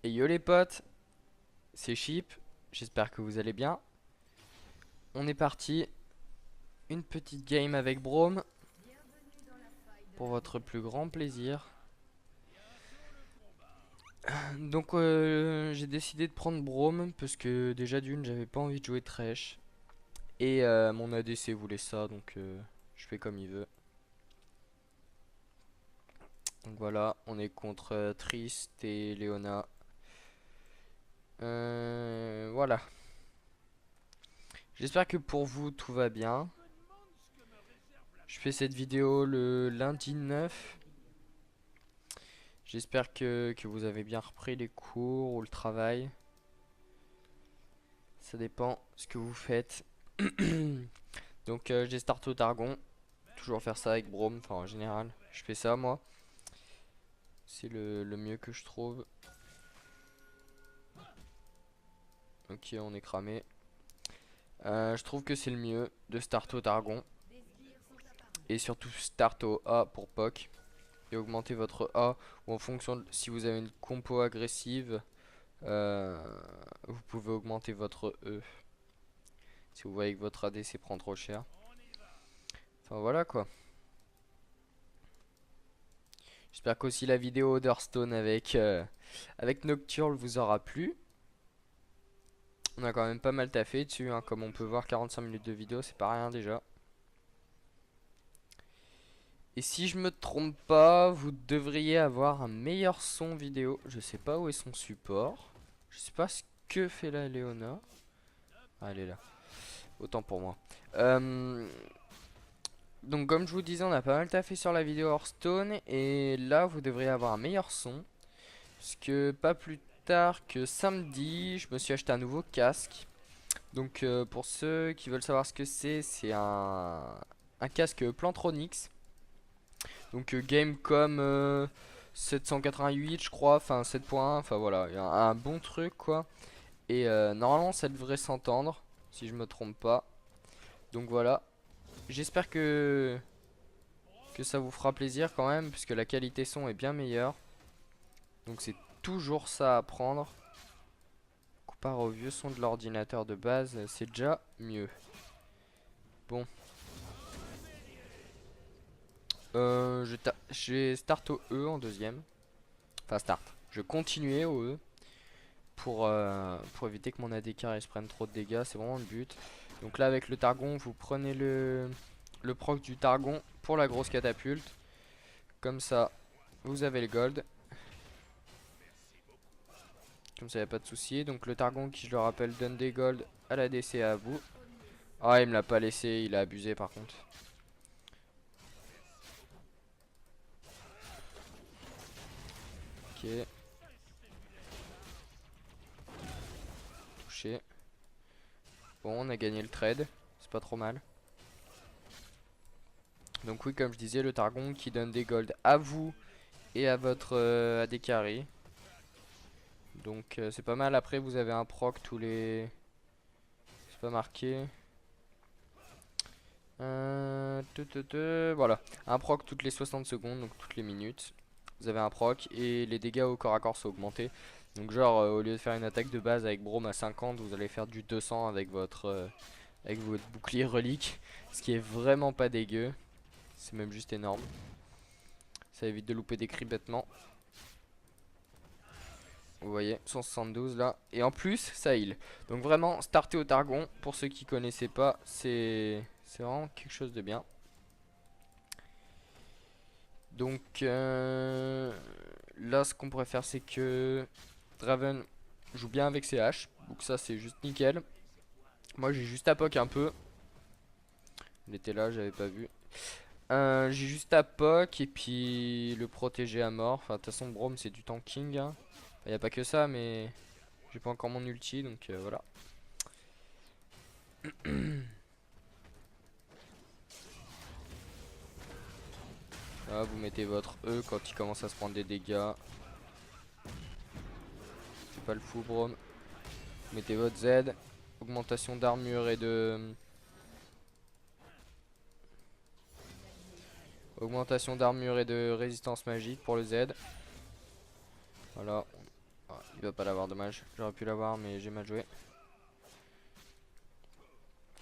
Et yo les potes, c'est Chip, j'espère que vous allez bien. On est parti, une petite game avec Braum, pour votre plus grand plaisir. Donc j'ai décidé de prendre Braum, parce que déjà d'une j'avais pas envie de jouer Thresh. Et mon ADC voulait ça, donc je fais comme il veut. Donc voilà, on est contre Trist et Leona. Voilà. J'espère que pour vous tout va bien. Je fais cette vidéo le lundi 9. J'espère que vous avez bien repris les cours ou le travail. Ça dépend ce que vous faites. Donc j'ai start au Targon. Toujours faire ça avec Braum. Enfin en général, je fais ça moi. C'est le mieux que je trouve. Ok, on est cramé. Je trouve que c'est le mieux de start au Targon. Et surtout start au A pour POC. Et augmenter votre A. Ou en fonction de si vous avez une compo agressive. Vous pouvez augmenter votre E. Si vous voyez que votre ADC prend trop cher. Enfin voilà quoi. J'espère qu'aussi la vidéo d'Hearthstone avec Nocturne vous aura plu. On a quand même pas mal taffé dessus, hein. Comme on peut voir, 45 minutes de vidéo, c'est pas rien déjà. Et si je me trompe pas, vous devriez avoir un meilleur son vidéo. Je sais pas où est son support. Je sais pas ce que fait la Léona. Ah, elle est là. Autant pour moi. Donc comme je vous disais, on a pas mal taffé sur la vidéo Hearthstone. Et là, vous devriez avoir un meilleur son. Parce que pas plus tard que samedi, je me suis acheté un nouveau casque. Donc pour ceux qui veulent savoir ce que c'est un casque Plantronics. Donc Gamecom 788 je crois, enfin 7.1, enfin voilà, un bon truc quoi. Et normalement ça devrait s'entendre, si je me trompe pas. Donc voilà, j'espère que ça vous fera plaisir quand même, puisque la qualité son est bien meilleure. Donc c'est toujours ça à prendre. Comparé au vieux son de l'ordinateur de base, c'est déjà mieux. Bon. J'ai start au E en deuxième. Enfin start. Je continuais au E. Pour éviter que mon AD carry se prenne trop de dégâts. C'est vraiment le but. Donc là avec le Targon, vous prenez le proc du Targon pour la grosse catapulte. Comme ça, vous avez le gold. Comme ça, y a pas de souci. Donc le Targon qui, je le rappelle, donne des gold à la DC et à vous. Ah, il me l'a pas laissé, il a abusé par contre. Ok. Touché. Bon, on a gagné le trade. C'est pas trop mal. Donc oui, comme je disais, le Targon qui donne des gold à vous et à votre AD carry. Donc c'est pas mal. Après, vous avez un proc tous les... C'est pas marqué. Voilà. Un proc toutes les 60 secondes, donc toutes les minutes. Vous avez un proc et les dégâts au corps à corps sont augmentés. Donc genre, au lieu de faire une attaque de base avec Braum à 50, vous allez faire du 200 avec votre bouclier relique. Ce qui est vraiment pas dégueu. C'est même juste énorme. Ça évite de louper des crits bêtement. Vous voyez, 172 là. Et en plus, ça heal. Donc vraiment, starter au Targon, pour ceux qui connaissaient pas, c'est vraiment quelque chose de bien. Donc là, ce qu'on pourrait faire, c'est que Draven joue bien avec ses haches. Donc ça, c'est juste nickel. Moi, j'ai juste à poke un peu. Il était là, j'avais pas vu. J'ai juste à poke et puis le protéger à mort. Enfin, de toute façon, Braum, c'est du tanking, hein. Y a pas que ça, mais j'ai pas encore mon ulti, donc voilà. Là, vous mettez votre E quand il commence à se prendre des dégâts. C'est pas le fou, Braum. Vous mettez votre Z. Augmentation d'armure et de... Augmentation d'armure et de résistance magique pour le Z. Voilà. Il va pas l'avoir, dommage. J'aurais pu l'avoir, mais j'ai mal joué.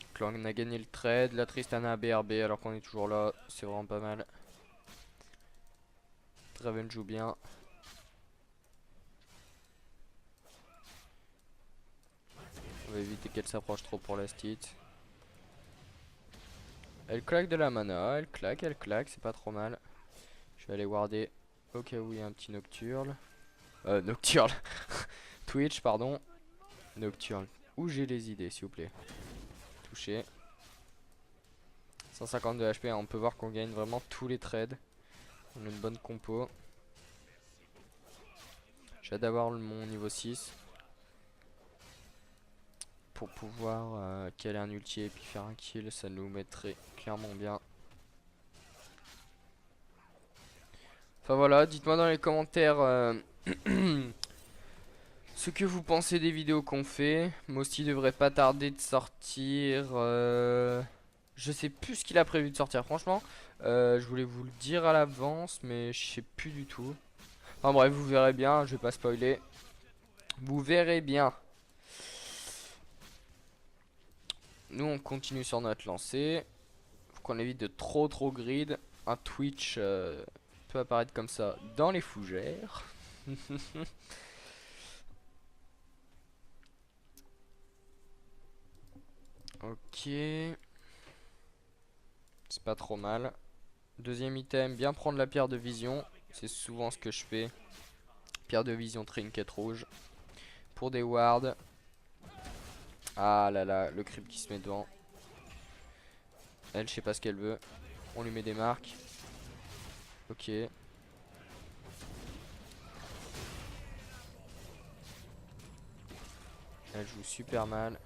Donc là, on a gagné le trade. La Tristana a BRB alors qu'on est toujours là. C'est vraiment pas mal. Draven joue bien. On va éviter qu'elle s'approche trop pour la stit. Elle claque de la mana, elle claque, c'est pas trop mal. Je vais aller warder au cas où il y a un petit Nocturne. Nocturne. Twitch, pardon. Nocturne. Où j'ai les idées, s'il vous plaît. Touché. 152 HP, on peut voir qu'on gagne vraiment tous les trades. On a une bonne compo. J'ai hâte d'avoir mon niveau 6. Pour pouvoir caler un ulti et puis faire un kill, ça nous mettrait clairement bien. Enfin voilà, dites-moi dans les commentaires ce que vous pensez des vidéos qu'on fait. Mosti devrait pas tarder de sortir. Je sais plus ce qu'il a prévu de sortir, franchement. Je voulais vous le dire à l'avance, mais je sais plus du tout. Enfin bref, vous verrez bien, je vais pas spoiler. Vous verrez bien. Nous on continue sur notre lancée. Faut qu'on évite de trop grid. Un Twitch peut apparaître comme ça dans les fougères. Ok. C'est pas trop mal. Deuxième item, bien prendre la pierre de vision. C'est souvent ce que je fais. Pierre de vision, trinket rouge. Pour des wards. Ah là là, le creep qui se met devant. Elle, je sais pas ce qu'elle veut. On lui met des marques. Ok. Elle joue super mal.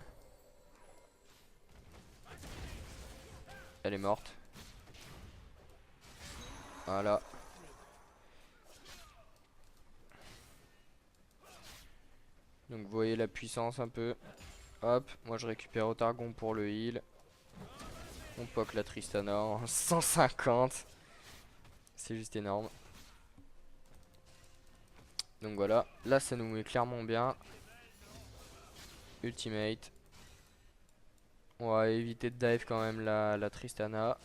Elle est morte. Voilà. Donc vous voyez la puissance un peu. Hop, moi je récupère Otargon pour le heal. On poke la Tristana en 150. C'est juste énorme. Donc voilà, là ça nous met clairement bien. Ultimate. On va éviter de dive quand même la Tristana.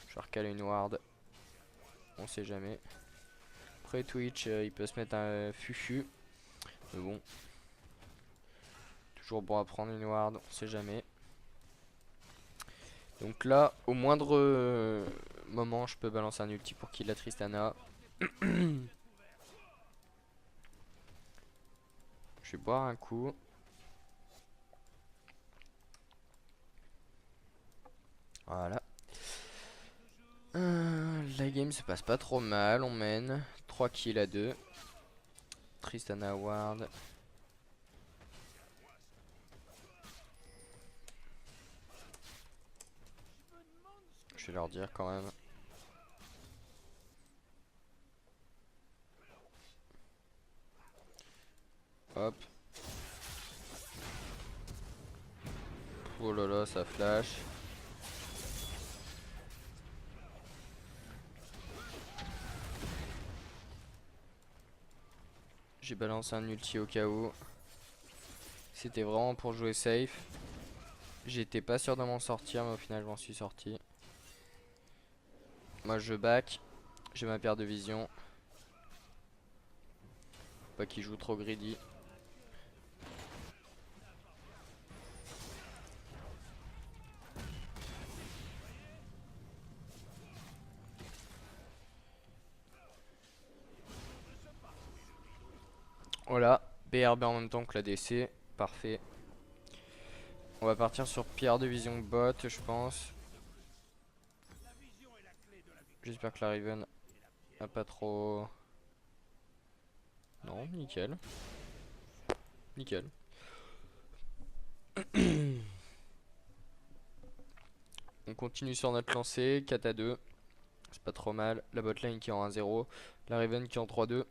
Je vais recaler une ward. On sait jamais. Après Twitch, il peut se mettre un fufu. Mais bon. Toujours bon à prendre une ward, on sait jamais. Donc là, au moindre moment, je peux balancer un ulti pour kill la Tristana. Je vais boire un coup. Voilà. La game se passe pas trop mal, on mène 3 kills à 2. Tristana Ward. Je vais leur dire quand même. Hop. Oh là là, ça flash. J'ai balancé un ulti au cas où. C'était vraiment pour jouer safe. J'étais pas sûr de m'en sortir, mais au final, je m'en suis sorti. Moi, je back. J'ai ma paire de vision. Pas qu'il joue trop greedy. Voilà, BRB en même temps que la DC, parfait. On va partir sur pierre de vision bot, je pense. J'espère que la Riven a pas trop... Non, nickel. Nickel. On continue sur notre lancée, 4 à 2. C'est pas trop mal. La botlane qui est en 1-0. La Riven qui est en 3-2.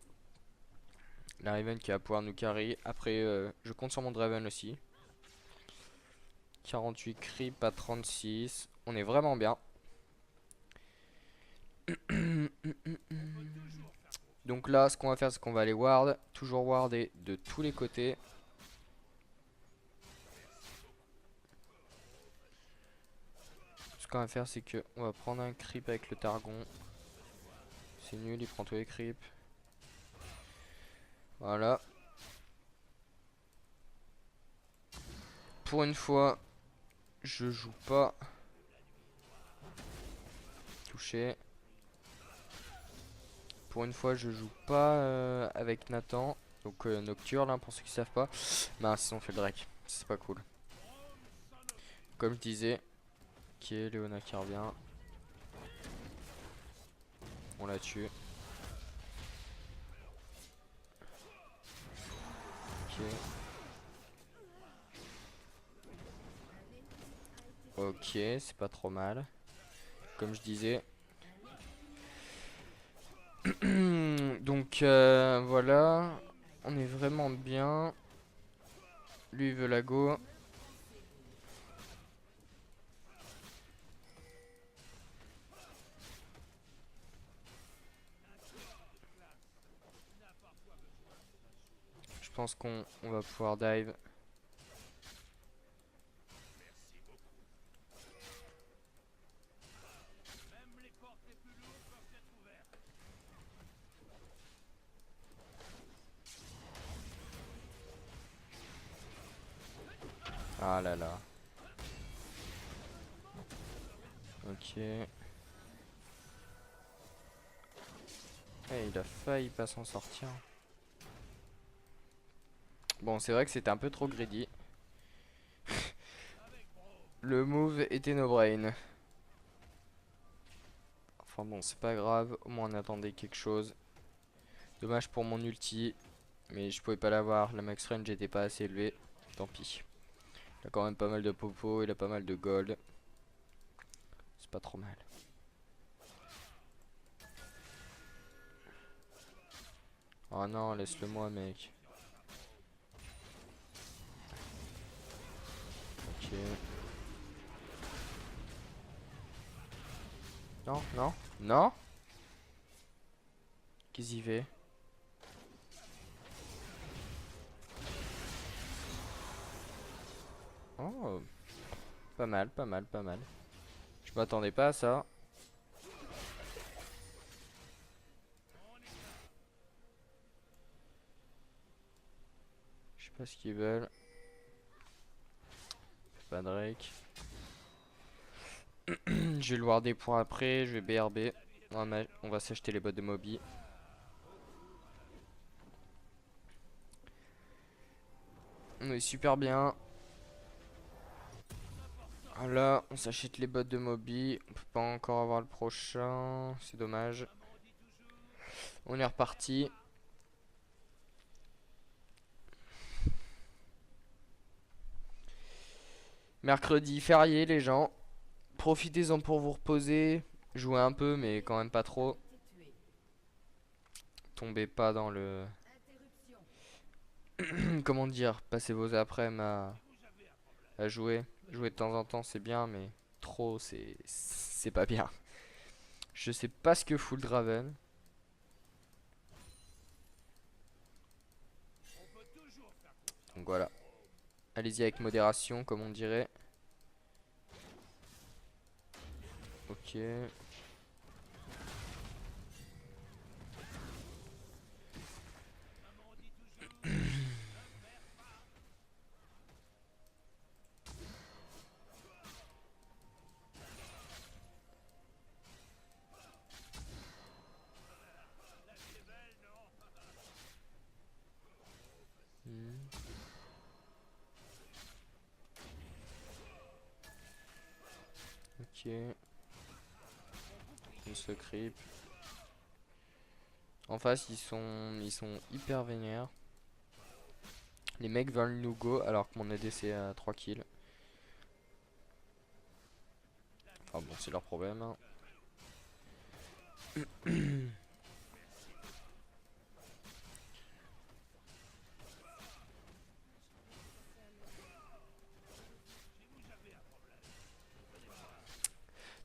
La Riven qui va pouvoir nous carry. Après, je compte sur mon Draven aussi. 48 creep à 36. On est vraiment bien. Donc là, ce qu'on va faire, c'est qu'on va aller ward. Toujours warder de tous les côtés. Ce qu'on va faire, c'est que on va prendre un creep avec le Targon. C'est nul, il prend tous les creeps. Voilà. Pour une fois, je joue pas. Touché. Pour une fois, je joue pas avec Nathan. Donc Nocturne, hein, pour ceux qui savent pas. Mince, ils ont fait le Drake. C'est pas cool. Comme je disais. Ok, Léona qui revient. On la tue. Ok. Ok, c'est pas trop mal. Comme je disais. Donc voilà. On est vraiment bien. Lui il veut la go. Je pense qu'on va pouvoir dive. Ah là là. Ok. Il a failli pas s'en sortir. Bon, c'est vrai que c'était un peu trop greedy. Le move était no brain. Enfin bon, c'est pas grave. Au moins on attendait quelque chose. Dommage pour mon ulti. Mais je pouvais pas l'avoir. La max range était pas assez élevée. Tant pis. Il a quand même pas mal de popo. Il a pas mal de gold. C'est pas trop mal. Oh non, laisse-le moi, mec. Ok. Non, non, non. Qu'est-ce qu'il fait? Oh, pas mal, pas mal, pas mal. Je m'attendais pas à ça. Je sais pas ce qu'ils veulent. Pas Drake. Je vais le warder pour après. Je vais BRB. On va s'acheter les bottes de Moby. On est super bien. Là, on s'achète les bottes de Moby. On peut pas encore avoir le prochain. C'est dommage. On est reparti. Mercredi férié, les gens. Profitez-en pour vous reposer. Jouez un peu, mais quand même pas trop. Tombez pas dans le... Comment dire? Passez vos après-midi à jouer. Jouer de temps en temps, c'est bien, mais trop, c'est pas bien. Je sais pas ce que fout le Draven. Donc voilà. Allez-y avec modération, comme on dirait. Ok. Hmm. Ok. On se creep. En face, ils sont hyper vénères. Les mecs veulent nous go alors que mon AD c'est à 3 kills. Enfin bon, c'est leur problème, hein.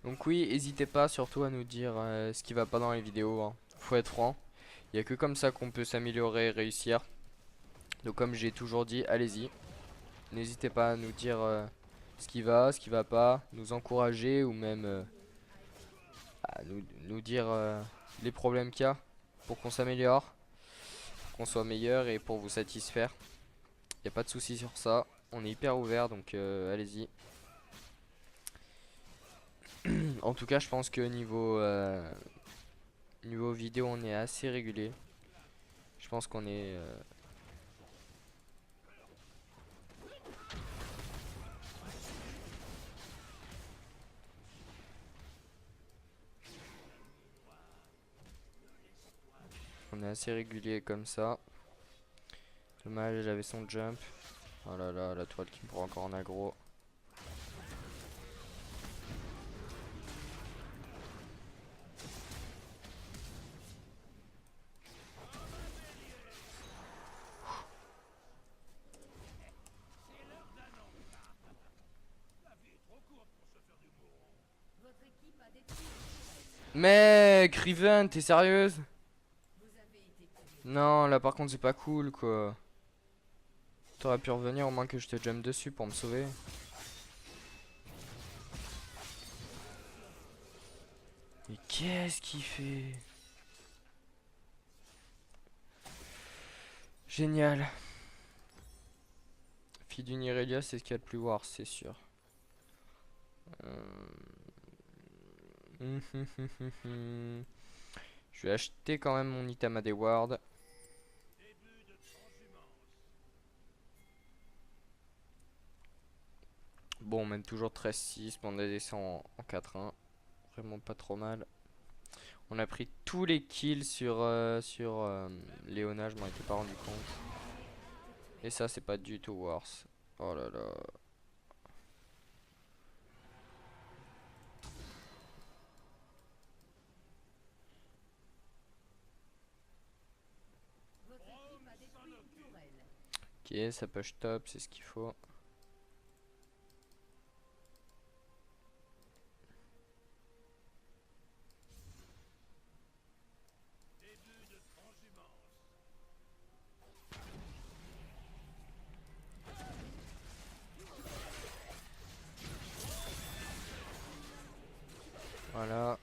Donc oui, n'hésitez pas surtout à nous dire ce qui va pas dans les vidéos, hein. Faut être franc. Il y a que comme ça qu'on peut s'améliorer et réussir. Donc comme j'ai toujours dit, allez-y. N'hésitez pas à nous dire ce qui va pas, nous encourager ou même à nous dire les problèmes qu'il y a pour qu'on s'améliore, qu'on soit meilleur et pour vous satisfaire. Il n'y a pas de souci sur ça. On est hyper ouvert donc allez-y. En tout cas, je pense que niveau vidéo, on est assez régulier. Je pense qu'on est assez régulier comme ça. Dommage, il avait son jump. Oh là là, la toile qui me prend encore en aggro. Mec, Riven, t'es sérieuse? Non, là par contre c'est pas cool quoi. T'aurais pu revenir au moins que je te jump dessus pour me sauver. Mais qu'est-ce qu'il fait? Génial. Fille d'une Irelia, c'est ce qu'il y a de plus war, c'est sûr. Je vais acheter quand même mon item à des wards. Bon, on mène toujours 13-6, mais on a descend en 4-1. Vraiment pas trop mal. On a pris tous les kills sur Léona, je m'en étais pas rendu compte. Et ça, c'est pas du tout worse. Oh là là. Ok, ça push top, c'est ce qu'il faut. Voilà.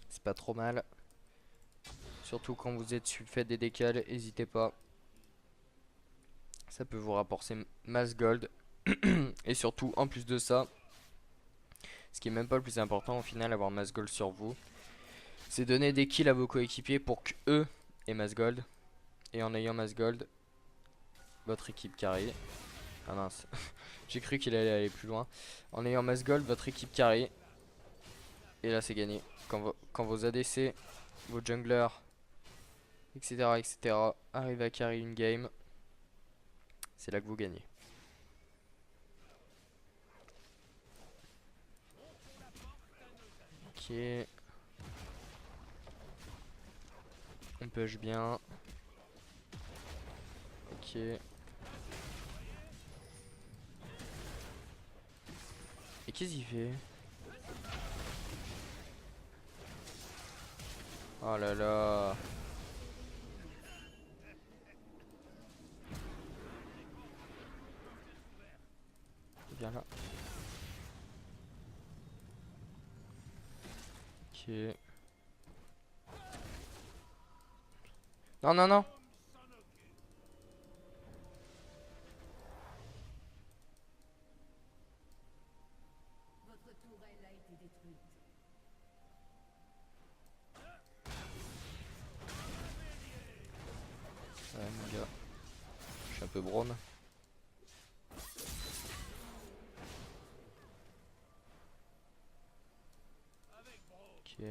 C'est pas trop mal. Surtout quand vous êtes fait des décales, n'hésitez pas. Ça peut vous rapporter masse gold. Et surtout, en plus de ça, ce qui est même pas le plus important au final, avoir masse gold sur vous, c'est donner des kills à vos coéquipiers pour que eux aient masse gold. Et en ayant masse gold, votre équipe carry. Ah mince, j'ai cru qu'il allait aller plus loin. En ayant masse gold, votre équipe carry. Et là c'est gagné. Quand vos ADC, vos junglers, etc. arrivent à carry une game, c'est là que vous gagnez. Ok. On push bien. Ok. Et qu'est-ce qu'il fait? Oh là là. Viens là. Ok. Non, non, non. Ouais, mon gars. Je suis un peu brawn. Ok.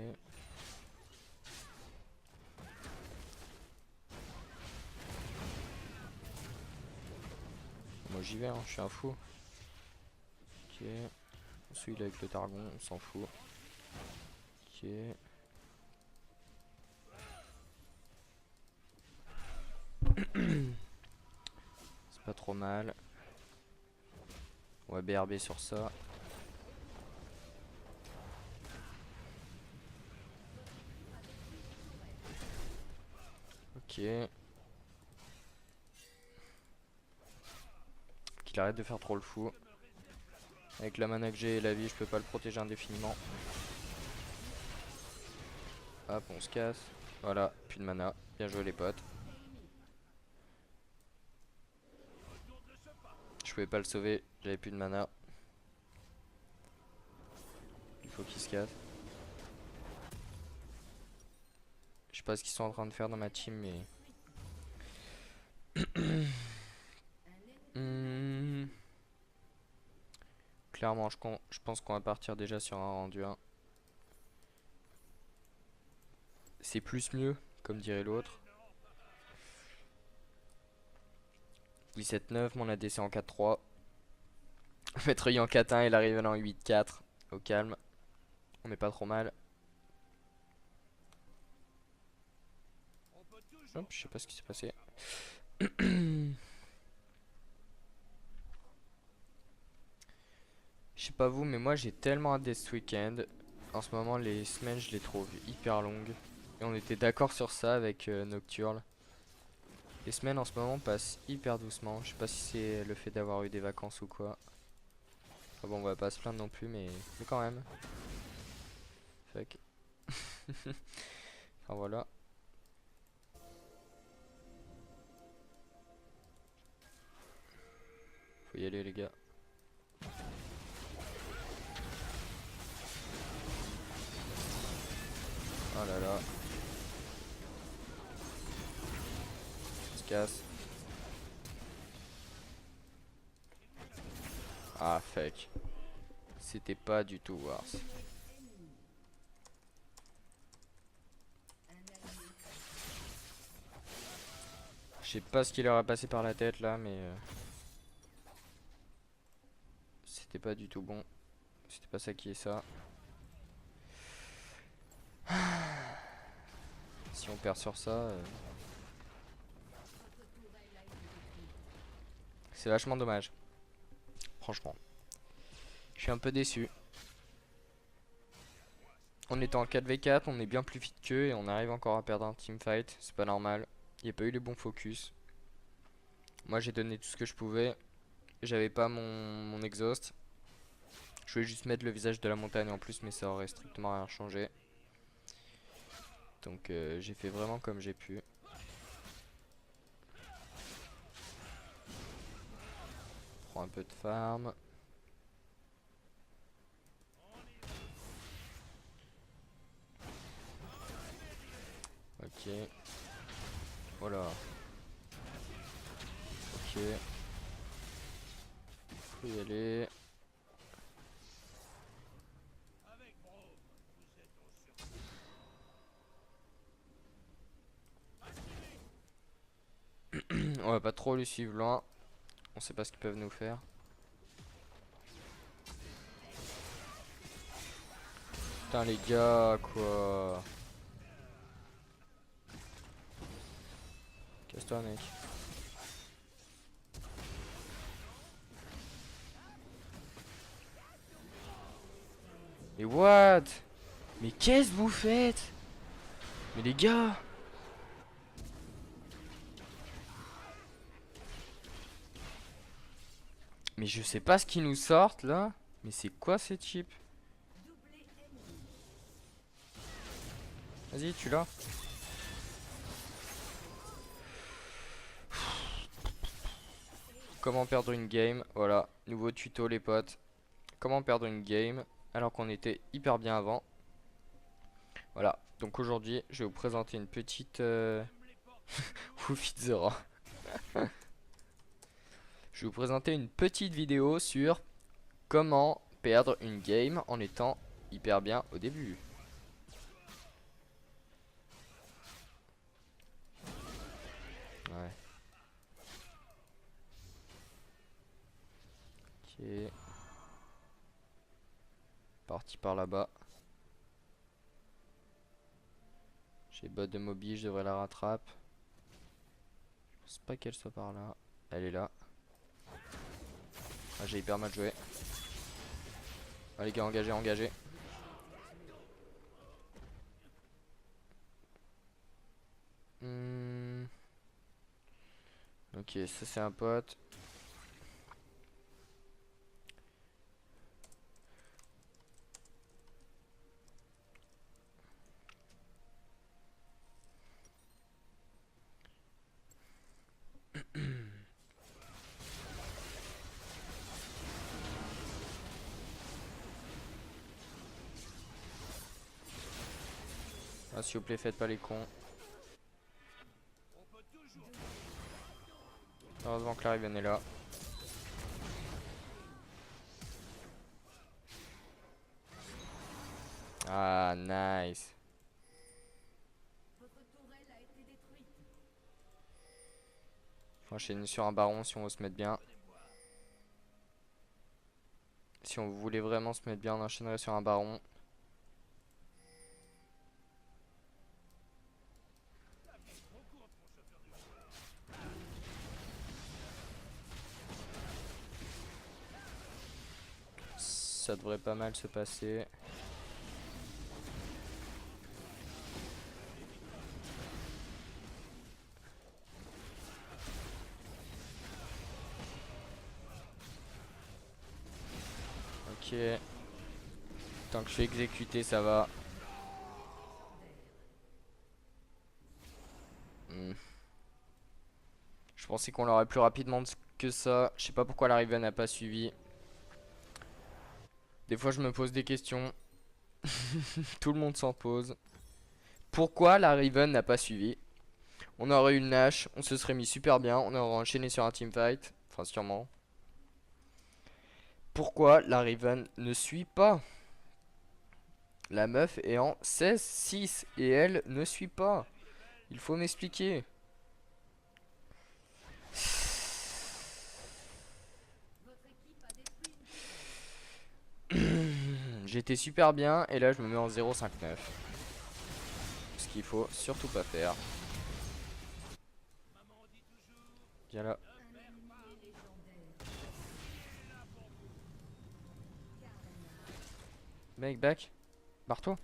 Moi j'y vais, hein, je suis un fou. Ok. Celui-là avec le targon, on s'en fout. Ok. C'est pas trop mal. On va BRB sur ça. Ok. Qu'il arrête de faire trop le fou. Avec la mana que j'ai et la vie, je peux pas le protéger indéfiniment. Hop, on se casse. Voilà, plus de mana. Bien joué les potes. Je pouvais pas le sauver, j'avais plus de mana. Il faut qu'il se casse. Je sais pas ce qu'ils sont en train de faire dans ma team, mais... Clairement, je pense qu'on va partir déjà sur un rendu 1. C'est plus mieux, comme dirait l'autre. 17-9, mon ADC en 4-3. Maître Yi en 4-1 et la Riven en 8-4. Au calme. On est pas trop mal. Hop, je sais pas ce qui s'est passé. Je sais pas vous, mais moi j'ai tellement hâte ce week-end. En ce moment, les semaines, je les trouve hyper longues. Et on était d'accord sur ça avec Nocturne. Les semaines en ce moment passent hyper doucement. Je sais pas si c'est le fait d'avoir eu des vacances ou quoi. Enfin bon, on va pas se plaindre non plus, mais quand même. Fuck. Enfin voilà. Faut y aller les gars. Oh là là. On se casse. Ah fuck. C'était pas du tout Wars. Je sais pas ce qui leur a passé par la tête là, mais c'était pas du tout bon. C'était pas ça qui est ça. Si on perd sur ça, c'est vachement dommage. Franchement. Je suis un peu déçu. On était en 4v4, on est bien plus vite qu'eux et on arrive encore à perdre un teamfight. C'est pas normal. Il n'y a pas eu les bons focus. Moi j'ai donné tout ce que je pouvais. J'avais pas mon exhaust. Je voulais juste mettre le visage de la montagne en plus, mais ça aurait strictement rien changé. Donc j'ai fait vraiment comme j'ai pu. Prends un peu de farm. Ok. Voilà. Ok. Faut y aller. On va pas trop les suivre loin. On sait pas ce qu'ils peuvent nous faire. Putain les gars, quoi. Casse-toi mec. Mais what? Mais qu'est-ce que vous faites? Mais les gars! Mais je sais pas ce qu'ils nous sortent là. Mais c'est quoi ces chips? Vas-y, tu l'as. Comment perdre une game? Voilà, nouveau tuto les potes. Comment perdre une game alors qu'on était hyper bien avant. Voilà, donc aujourd'hui je vais vous présenter une petite Woofizera. Je vais vous présenter une petite vidéo sur comment perdre une game en étant hyper bien au début. Ouais. Ok. Parti par là-bas. J'ai bot de Moby, je devrais la rattraper. Je pense pas qu'elle soit par là. Elle est là. Ah, j'ai hyper mal joué. Ah les gars, engagez, engagez. Ok, ça c'est un pote. Ah, s'il vous plaît, faites pas les cons. Heureusement que la Riven est là. Ah, nice. Faut enchaîner sur un baron si on veut se mettre bien. Si on voulait vraiment se mettre bien, on enchaînerait sur un baron. Ça devrait pas mal se passer. Ok. Tant que je suis exécuté, ça va. Hmm. Je pensais qu'on l'aurait plus rapidement que ça. Je sais pas pourquoi la Riven n'a pas suivi. Des fois, je me pose des questions. Tout le monde s'en pose. Pourquoi la Riven n'a pas suivi? On aurait eu une Nash, on se serait mis super bien, on aurait enchaîné sur un teamfight. Enfin, sûrement. Pourquoi la Riven ne suit pas? La meuf est en 16-6 et elle ne suit pas. Il faut m'expliquer. J'étais super bien et là je me mets en 0,59. Ce qu'il faut surtout pas faire. Viens là. Mec, back. Barre-toi.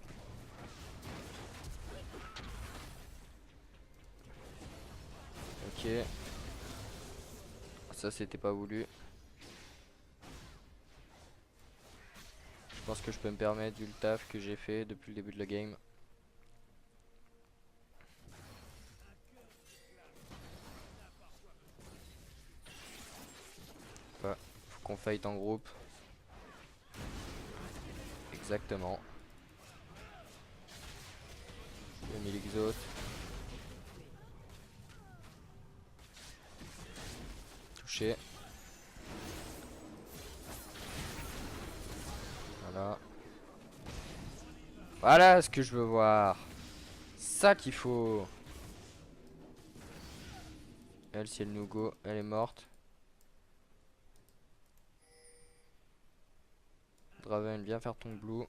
Ok. Ça c'était pas voulu. Je pense que je peux me permettre vu le taf que j'ai fait depuis le début de la game. Ouais, faut qu'on fight en groupe. Exactement. J'ai mis l'exhaust. Touché. Voilà. Voilà ce que je veux voir. Ça qu'il faut. Elle, si elle nous go, elle est morte. Draven, viens faire ton blue.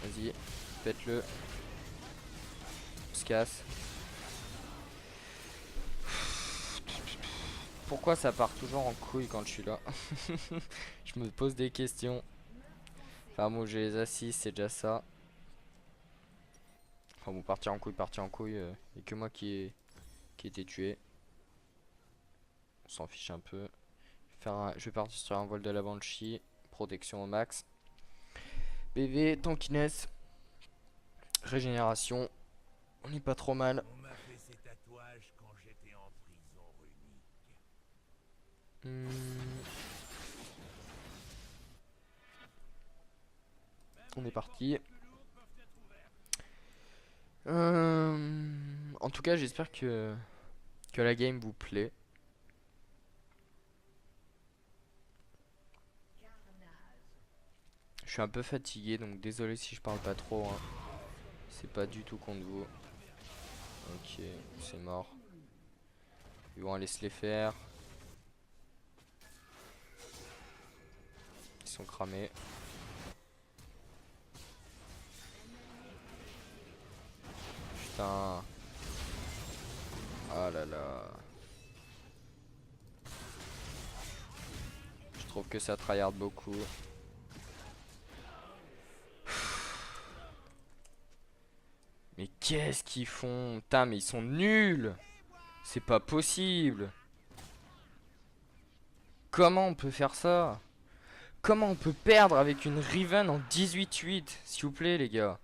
Vas-y, pète-le. On se casse. Pourquoi ça part toujours en couille quand je suis là? Je me pose des questions. Enfin bon, j'ai les assists, c'est déjà ça. Enfin bon, partir en couille. Et que moi qui ai été tué. On s'en fiche un peu. Je vais partir sur un vol de la Banshee. Protection au max. BV, tankiness. Régénération. On est pas trop mal. On m'a fait ces tatouages quand j'étais en prison runique. On est parti. En tout cas, j'espère que la game vous plaît. Je suis un peu fatigué, donc désolé si je parle pas trop, hein. C'est pas du tout contre vous. Ok, c'est mort. Ils vont aller se les faire. Ils sont cramés. Putain. Ah là là. trouve que ça tryhard beaucoup. Mais qu'est-ce qu'ils font? Putain, mais ils sont nuls! C'est pas possible! Comment on peut faire ça? Comment on peut perdre avec une Riven en 18-8? S'il vous plaît, les gars.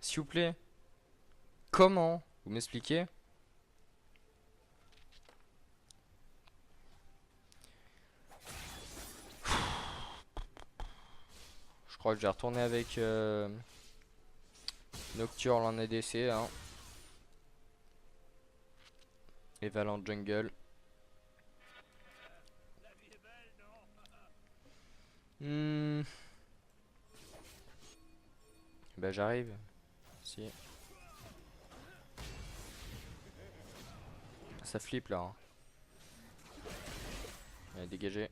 S'il vous plaît. Comment? Vous m'expliquez? Je crois que je vais retourner avec Nocturne en ADC. Hein. Et Val en jungle. Bah j'arrive. Si. Ça flippe là. Hein. Allez, dégagez.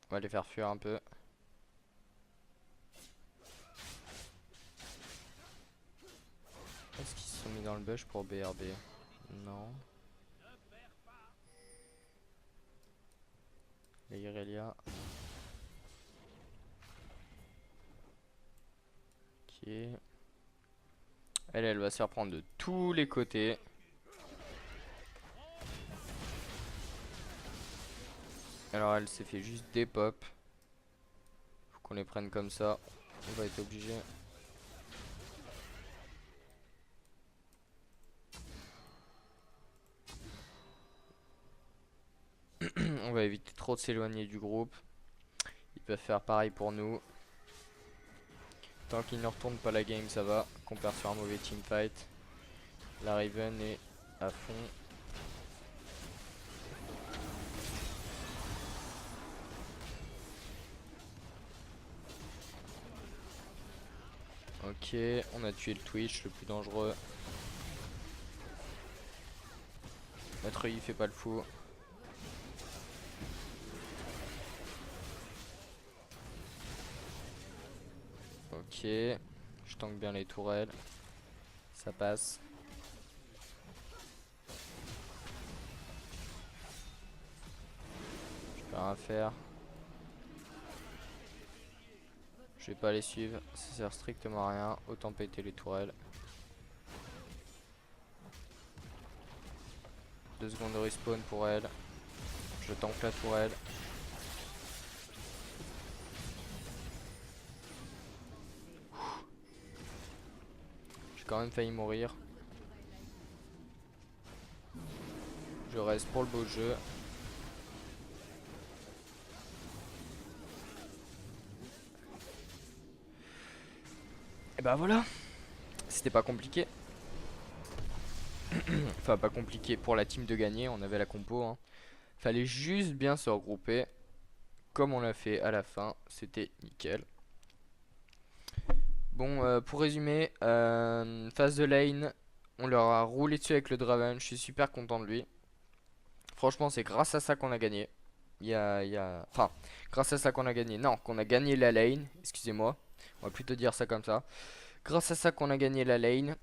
On va les faire fuir un peu. Est-ce qu'ils se sont mis dans le bush pour BRB? Non. Et Irelia. Ok. Elle va se faire prendre de tous les côtés. Alors elle s'est fait juste des pop. Faut qu'on les prenne comme ça. On va être obligé. On va éviter trop de s'éloigner du groupe. Ils peuvent faire pareil pour nous. Tant qu'ils ne retournent pas la game, ça va. Qu'on perd sur un mauvais teamfight. La Riven est à fond. Ok, on a tué le Twitch, le plus dangereux. Notre il fait pas le fou. Ok, je tank bien les tourelles. Ça passe. Je peux rien faire. Je vais pas les suivre, ça sert strictement à rien. Autant péter les tourelles. 2 secondes de respawn pour elle. Je tank la tourelle. J'ai quand même failli mourir. Je reste pour le beau jeu. Et bah voilà. C'était pas compliqué. Enfin pas compliqué pour la team de gagner. On avait la compo. Hein. Fallait juste bien se regrouper. Comme on l'a fait à la fin. C'était nickel. Bon, pour résumer, phase de lane, on leur a roulé dessus avec le Draven, je suis super content de lui. Franchement, c'est grâce à ça qu'on a gagné. Enfin, grâce à ça qu'on a gagné. Non, qu'on a gagné la lane, excusez-moi. On va plutôt dire ça comme ça. Grâce à ça qu'on a gagné la lane.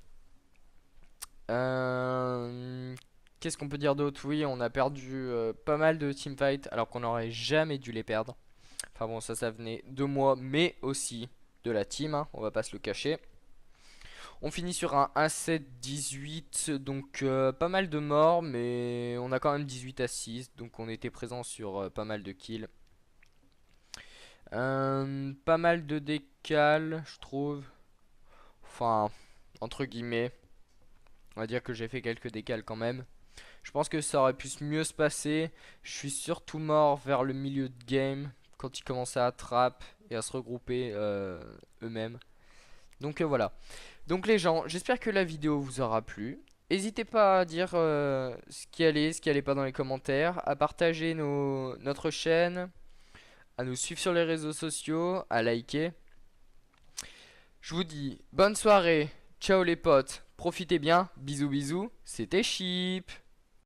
Qu'est-ce qu'on peut dire d'autre? Oui, on a perdu pas mal de teamfights alors qu'on n'aurait jamais dû les perdre. Enfin bon, ça venait de moi, mais aussi de la team, hein, on va pas se le cacher. On finit sur un 1-7-18, donc pas mal de morts, mais on a quand même 18 à 6, donc on était présent sur pas mal de kills. Pas mal de décals, je trouve. Enfin, entre guillemets, on va dire que j'ai fait quelques décals quand même. Je pense que ça aurait pu mieux se passer. Je suis surtout mort vers le milieu de game, quand ils commençaient à trap et à se regrouper eux-mêmes. Donc voilà. Donc les gens, j'espère que la vidéo vous aura plu. N'hésitez pas à dire ce qui allait pas dans les commentaires, à partager notre chaîne, à nous suivre sur les réseaux sociaux, à liker. Je vous dis bonne soirée, ciao les potes, profitez bien, bisous bisous, c'était Chip.